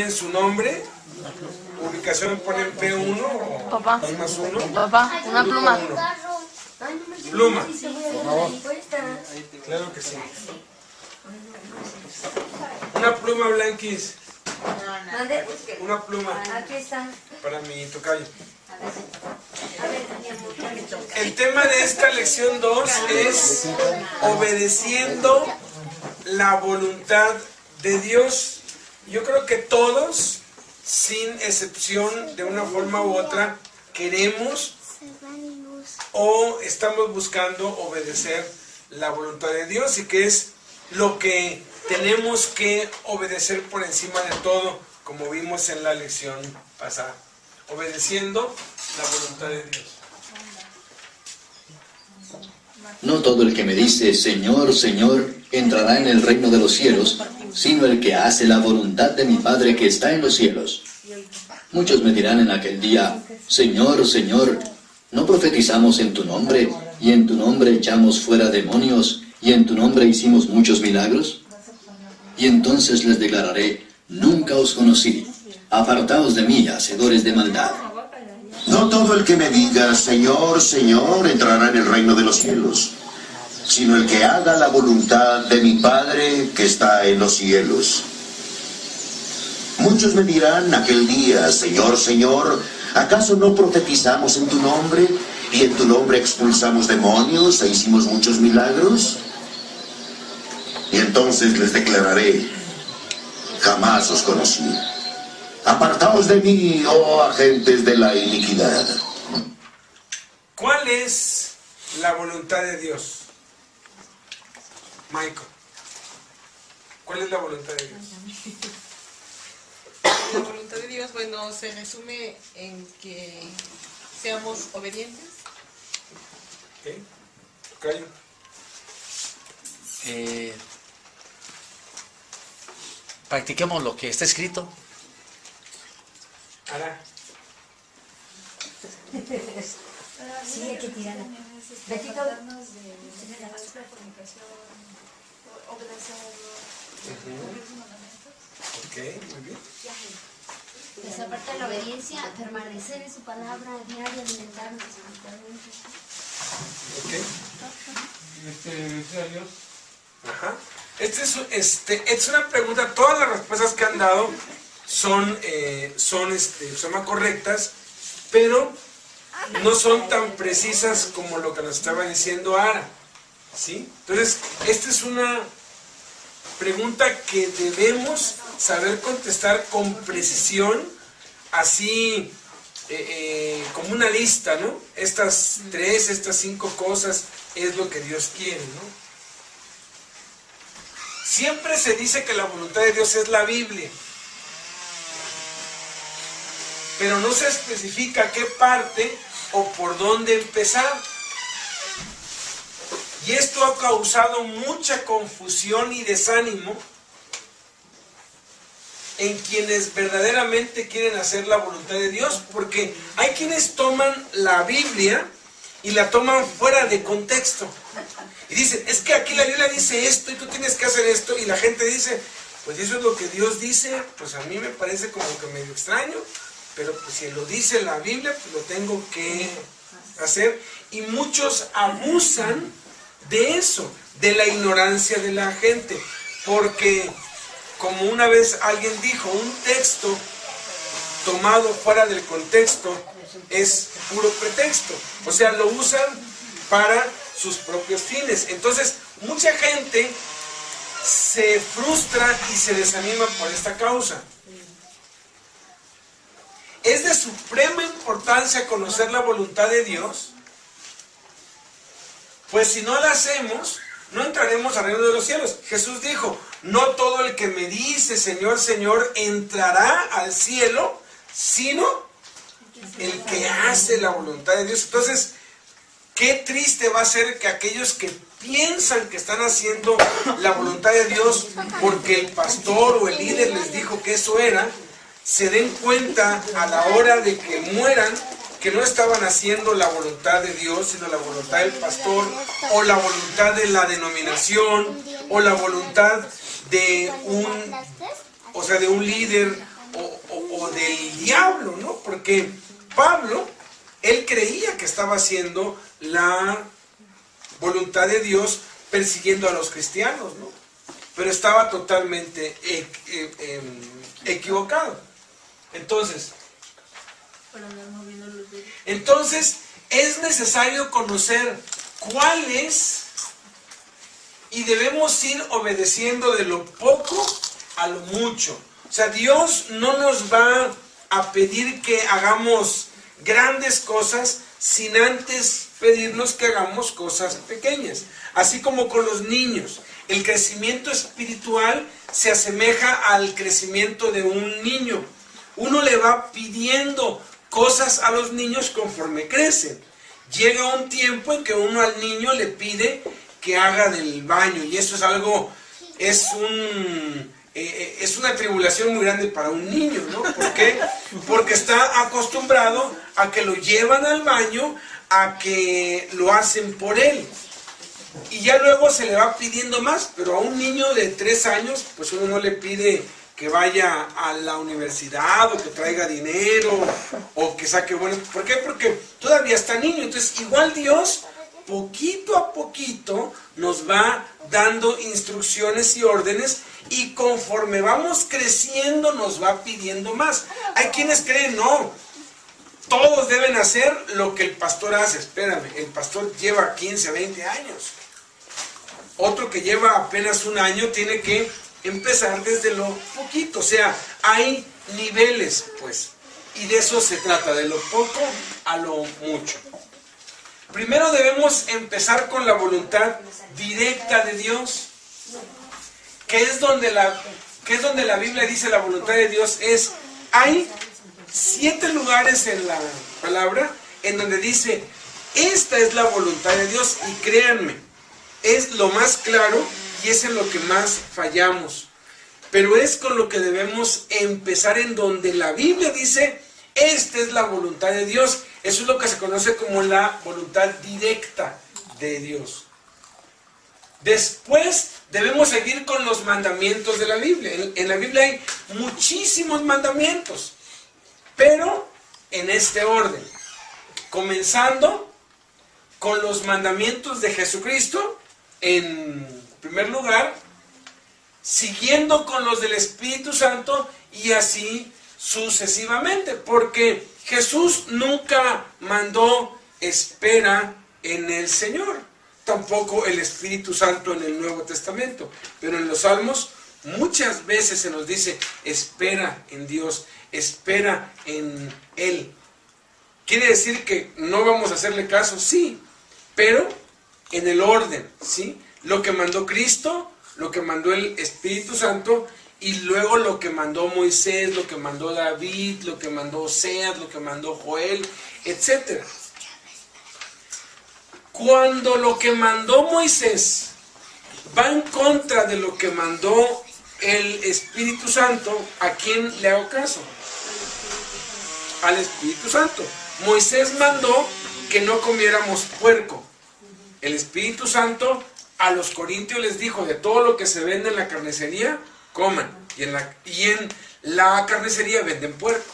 en su nombre, ubicación ponen P1 o Papá, más 1. papá, una pluma. Pluma. Claro que sí. Una pluma, Blanquis. Una pluma. Aquí está. Para mi tocayo. El tema de esta lección 2 es obedeciendo la voluntad de Dios. Yo creo que todos, sin excepción, de una forma u otra, queremos o estamos buscando obedecer la voluntad de Dios, y que es lo que tenemos que obedecer por encima de todo, como vimos en la lección pasada, obedeciendo la voluntad de Dios. No todo el que me dice, Señor, Señor, entrará en el reino de los cielos, sino el que hace la voluntad de mi Padre que está en los cielos. Muchos me dirán en aquel día, Señor, Señor, ¿no profetizamos en tu nombre, y en tu nombre echamos fuera demonios, y en tu nombre hicimos muchos milagros? Y entonces les declararé, nunca os conocí, apartaos de mí, hacedores de maldad. No todo el que me diga, Señor, Señor, entrará en el reino de los cielos, sino el que haga la voluntad de mi Padre que está en los cielos. Muchos me dirán aquel día, Señor, Señor, ¿acaso no profetizamos en tu nombre, y en tu nombre expulsamos demonios e hicimos muchos milagros? Y entonces les declararé, jamás os conocí. Apartaos de mí, oh agentes de la iniquidad. ¿Cuál es la voluntad de Dios? Michael, ¿cuál es la voluntad de Dios? La voluntad de Dios, bueno, se resume en que seamos obedientes. ¿Okay? Cayo. Practiquemos lo que está escrito. Ara. Sí, hay que tirarla. Betito. Ok, muy bien. Esa parte de la obediencia, permanecer en su palabra diaria, alimentarnos espiritualmente. Ok. Ajá. Es una pregunta, todas las respuestas que han dado son más correctas, pero no son tan precisas como lo que nos estaba diciendo Ara, ¿sí? Entonces, esta es una pregunta que debemos saber contestar con precisión, así como una lista, ¿no? Estas 5 cosas es lo que Dios quiere, ¿no? Siempre se dice que la voluntad de Dios es la Biblia, pero no se especifica qué parte o por dónde empezar. Y esto ha causado mucha confusión y desánimo en quienes verdaderamente quieren hacer la voluntad de Dios, porque hay quienes toman la Biblia y la toman fuera de contexto. Y dicen, es que aquí la Biblia dice esto y tú tienes que hacer esto, y la gente dice, pues eso es lo que Dios dice. Pues a mí me parece como que medio extraño, pero pues si lo dice la Biblia, pues lo tengo que hacer. Y muchos abusan de eso, de la ignorancia de la gente, porque como una vez alguien dijo, un texto tomado fuera del contexto es puro pretexto, o sea, lo usan para sus propios fines. Entonces, mucha gente se frustra y se desanima por esta causa. Es de suprema importancia conocer la voluntad de Dios, pues si no la hacemos, no entraremos al reino de los cielos. Jesús dijo, no todo el que me dice, Señor, Señor, entrará al cielo, sino el que hace la voluntad de Dios. Entonces, qué triste va a ser que aquellos que piensan que están haciendo la voluntad de Dios porque el pastor o el líder les dijo que eso era, se den cuenta a la hora de que mueran que no estaban haciendo la voluntad de Dios, sino la voluntad del pastor, o la voluntad de la denominación, o la voluntad de un líder, del diablo, ¿no? Porque Pablo, él creía que estaba haciendo la voluntad de Dios persiguiendo a los cristianos, ¿no? Pero estaba totalmente equivocado. Entonces, es necesario conocer cuál es, y debemos ir obedeciendo de lo poco a lo mucho. O sea, Dios no nos va a pedir que hagamos grandes cosas sin antes pedirnos que hagamos cosas pequeñas. Así como con los niños. El crecimiento espiritual se asemeja al crecimiento de un niño. Uno le va pidiendo cosas a los niños conforme crecen. Llega un tiempo en que uno al niño le pide que haga del baño, y eso es algo, es una tribulación muy grande para un niño, ¿no? ¿Por qué? Porque está acostumbrado a que lo llevan al baño, a que lo hacen por él. Y ya luego se le va pidiendo más, pero a un niño de 3 años, pues uno no le pide que vaya a la universidad, o que traiga dinero, o que saque bueno. ¿Por qué? Porque todavía está niño. Entonces, igual Dios, poquito a poquito, nos va dando instrucciones y órdenes, y conforme vamos creciendo, nos va pidiendo más. Hay quienes creen, no, todos deben hacer lo que el pastor hace. Espérame, el pastor lleva 15, 20 años. Otro que lleva apenas 1 año tiene que empezar desde lo poquito. O sea, hay niveles, pues. Y de eso se trata, de lo poco a lo mucho. Primero debemos empezar con la voluntad directa de Dios. Que es donde la Biblia dice la voluntad de Dios es. Hay 7 lugares en la palabra en donde dice, esta es la voluntad de Dios, y créanme, es lo más claro y es en lo que más fallamos. Pero es con lo que debemos empezar, en donde la Biblia dice, esta es la voluntad de Dios. Eso es lo que se conoce como la voluntad directa de Dios. Después debemos seguir con los mandamientos de la Biblia. En la Biblia hay muchísimos mandamientos, pero en este orden. Comenzando con los mandamientos de Jesucristo, en primer lugar, siguiendo con los del Espíritu Santo, y así sucesivamente, porque Jesús nunca mandó espera en el Señor, tampoco el Espíritu Santo en el Nuevo Testamento, pero en los Salmos muchas veces se nos dice, espera en Dios, espera en Él. ¿Quiere decir que no vamos a hacerle caso? Sí, pero en el orden, ¿sí? Lo que mandó Cristo, lo que mandó el Espíritu Santo, y luego lo que mandó Moisés, lo que mandó David, lo que mandó Oseas, lo que mandó Joel, etc. Cuando lo que mandó Moisés va en contra de lo que mandó el Espíritu Santo, ¿a quién le hago caso? Al Espíritu Santo. Moisés mandó que no comiéramos puerco. El Espíritu Santo a los corintios les dijo, de todo lo que se vende en la carnicería, coman. Y en la carnicería venden puerco,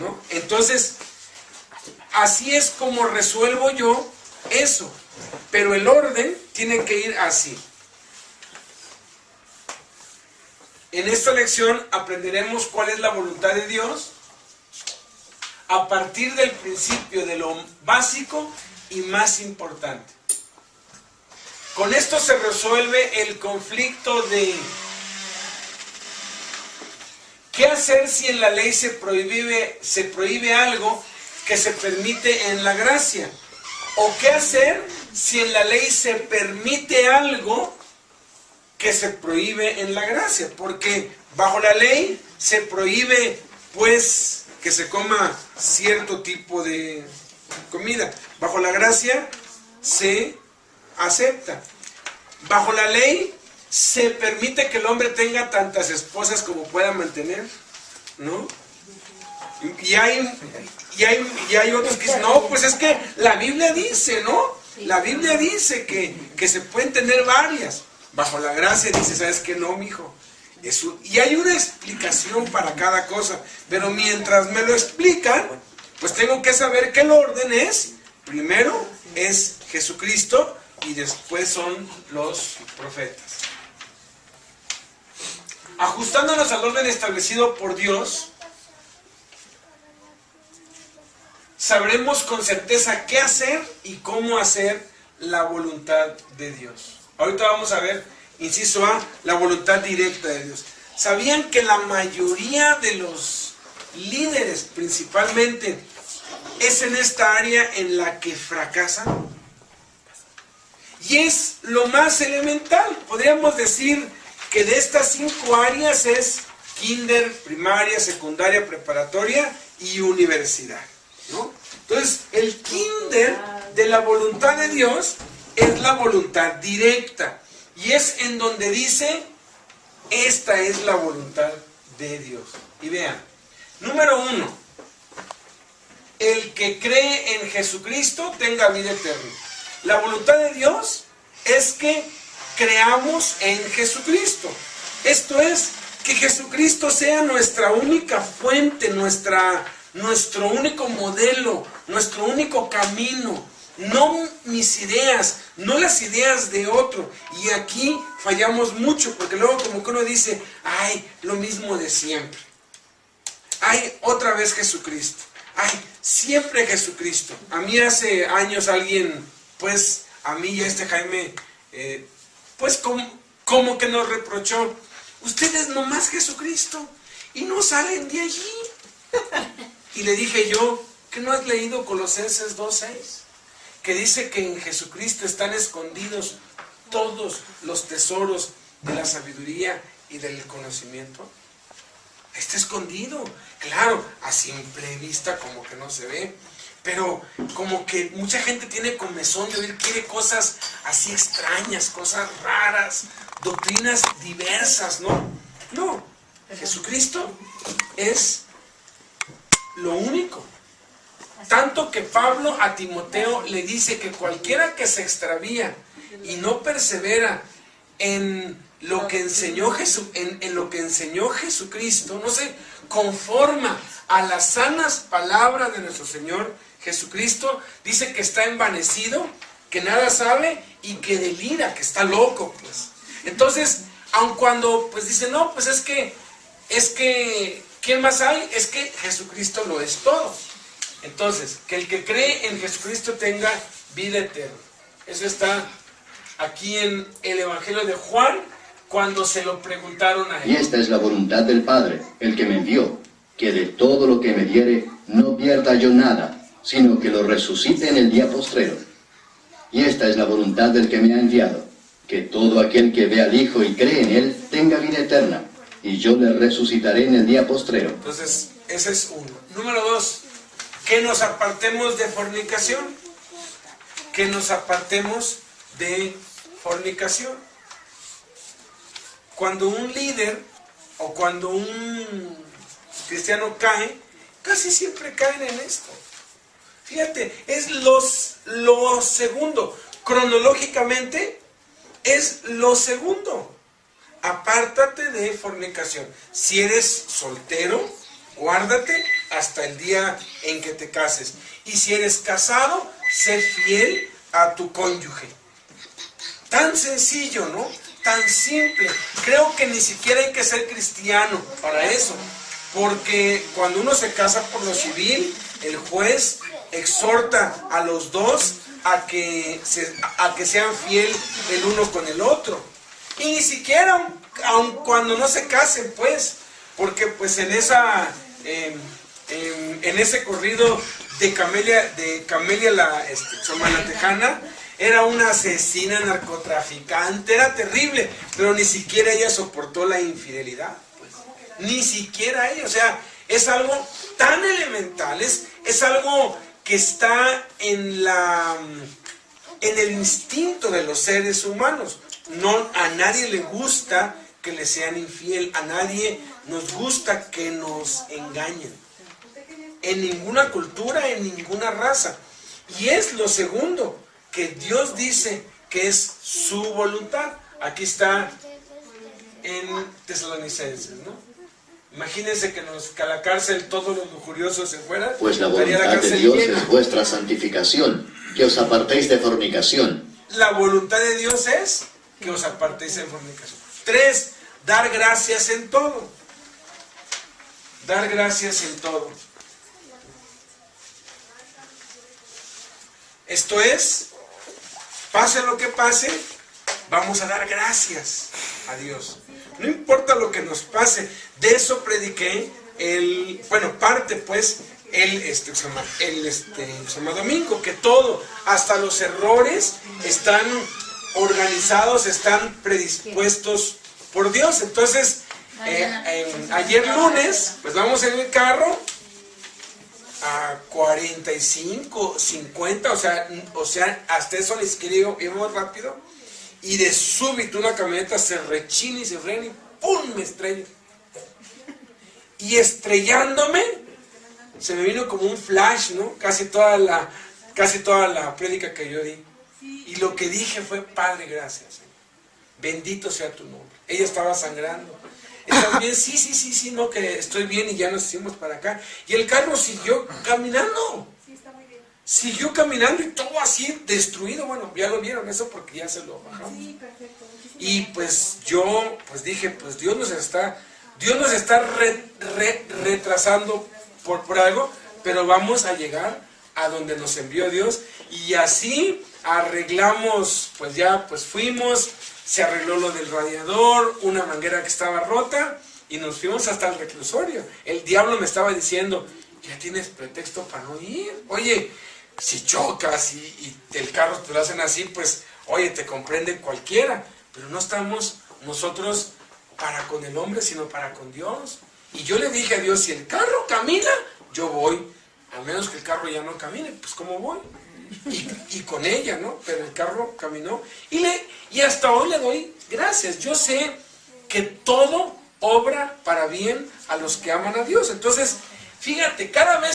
¿no? Entonces, así es como resuelvo yo eso. Pero el orden tiene que ir así. En esta lección aprenderemos cuál es la voluntad de Dios a partir del principio, de lo básico y más importante. Con esto se resuelve el conflicto de ¿qué hacer si en la ley se prohíbe algo que se permite en la gracia? ¿O qué hacer si en la ley se permite algo que se prohíbe en la gracia? Porque bajo la ley se prohíbe, pues, que se coma cierto tipo de comida. Bajo la gracia se acepta. Bajo la ley se permite que el hombre tenga tantas esposas como pueda mantener, ¿no? Y hay otros que dicen, no, pues es que la Biblia dice, ¿no? La Biblia dice que se pueden tener varias. Bajo la gracia dice, ¿sabes qué? No, mijo. Y hay una explicación para cada cosa, pero mientras me lo explican, pues tengo que saber que el orden es, primero es Jesucristo y después son los profetas. Ajustándonos al orden establecido por Dios, sabremos con certeza qué hacer y cómo hacer la voluntad de Dios. Ahorita vamos a ver, inciso A, la voluntad directa de Dios. ¿Sabían que la mayoría de los líderes, principalmente, es en esta área en la que fracasan? Y es lo más elemental. Podríamos decir que de estas 5 áreas es kinder, primaria, secundaria, preparatoria y universidad, ¿no? Entonces, el kinder de la voluntad de Dios es la voluntad directa. Y es en donde dice, esta es la voluntad de Dios. Y vean, número 1, el que cree en Jesucristo tenga vida eterna. La voluntad de Dios es que creamos en Jesucristo. Esto es, que Jesucristo sea nuestra única fuente, nuestro único modelo, nuestro único camino. No mis ideas, no las ideas de otro. Y aquí fallamos mucho, porque luego como que uno dice, ay, lo mismo de siempre. Ay, otra vez Jesucristo. Ay, siempre Jesucristo. A mí hace años alguien, pues, a mí y a este Jaime, pues como que nos reprochó, ustedes nomás Jesucristo y no salen de allí. Y le dije yo, ¿que no has leído Colosenses 2:6? Que dice que en Jesucristo están escondidos todos los tesoros de la sabiduría y del conocimiento. Está escondido, claro, a simple vista como que no se ve, pero como que mucha gente tiene comezón de oír, quiere cosas así extrañas, cosas raras, doctrinas diversas, ¿no? No, Jesucristo es lo único. Tanto que Pablo a Timoteo le dice que cualquiera que se extravía y no persevera en lo que enseñó en lo que enseñó Jesucristo, no se conforma a las sanas palabras de nuestro Señor Jesucristo, dice que está envanecido, que nada sabe y que delira, que está loco, pues. Entonces, aun cuando pues dice, no, pues es que, ¿quién más hay? Es que Jesucristo lo es todo. Entonces, que el que cree en Jesucristo tenga vida eterna. Eso está aquí en el Evangelio de Juan, cuando se lo preguntaron a él. Y esta es la voluntad del Padre, el que me envió, que de todo lo que me diere no pierda yo nada, sino que lo resucite en el día postrero. Y esta es la voluntad del que me ha enviado, que todo aquel que ve al Hijo y cree en Él tenga vida eterna, y yo le resucitaré en el día postrero. Entonces, ese es uno. Número 2, que nos apartemos de fornicación. Que nos apartemos de fornicación. Cuando un líder o cuando un cristiano cae, casi siempre caen en esto. Fíjate, es lo segundo. Cronológicamente es lo segundo. Apártate de fornicación. Si eres soltero, guárdate hasta el día en que te cases. Y si eres casado, sé fiel a tu cónyuge. Tan sencillo, ¿no? Tan simple. Creo que ni siquiera hay que ser cristiano para eso. Porque cuando uno se casa por lo civil, el juez exhorta a los dos a que sean fiel el uno con el otro. Y ni siquiera, aun cuando no se casen, pues, porque pues en ese corrido de Camelia la Chomalantejana, era una asesina narcotraficante, era terrible, pero ni siquiera ella soportó la infidelidad, pues. Ni siquiera ella, o sea, es algo tan elemental, es algo que está en el instinto de los seres humanos. No, a nadie le gusta que le sean infiel, a nadie nos gusta que nos engañen. En ninguna cultura, en ninguna raza. Y es lo segundo, que Dios dice que es su voluntad. Aquí está en Tesalonicenses, ¿no? Imagínense que a la cárcel todos los lujuriosos se fueran. Pues la estaría voluntad de cárcel Dios llena. es vuestra santificación, que os apartéis de fornicación. La voluntad de Dios es que os apartéis de fornicación. 3, dar gracias en todo. Dar gracias en todo. Esto es, pase lo que pase, vamos a dar gracias a Dios. No importa lo que nos pase. De eso prediqué parte pues el domingo, que todo, hasta los errores, están organizados, están predispuestos por Dios. Entonces, ayer lunes, pues vamos en el carro a 45, 50, o sea, hasta eso les escribo, íbamos rápido, y de súbito una camioneta se rechina y se frena y ¡pum! Me estrella. Y estrellándome, se me vino como un flash, ¿no? Casi toda la prédica que yo di. Y lo que dije fue, Padre, gracias. Bendito sea tu nombre. Ella estaba sangrando. ¿Estás bien? Sí, no, que estoy bien y ya nos hicimos para acá. Y el carro siguió caminando. Siguió caminando y todo así destruido. Bueno, ya lo vieron eso porque ya se lo bajamos. Y pues yo dije, pues Dios nos está retrasando por algo, pero vamos a llegar a donde nos envió Dios. Y así arreglamos, pues fuimos, se arregló lo del radiador, una manguera que estaba rota, y nos fuimos hasta el reclusorio. El diablo me estaba diciendo, ya tienes pretexto para no ir. Oye, si chocas y el carro te lo hacen así, pues, oye, te comprende cualquiera. Pero no estamos nosotros para con el hombre, sino para con Dios. Y yo le dije a Dios, si el carro camina, yo voy. A menos que el carro ya no camine, pues ¿cómo voy? Y con ella, ¿no? Pero el carro caminó. Y hasta hoy le doy gracias. Yo sé que todo obra para bien a los que aman a Dios. Entonces, fíjate, cada vez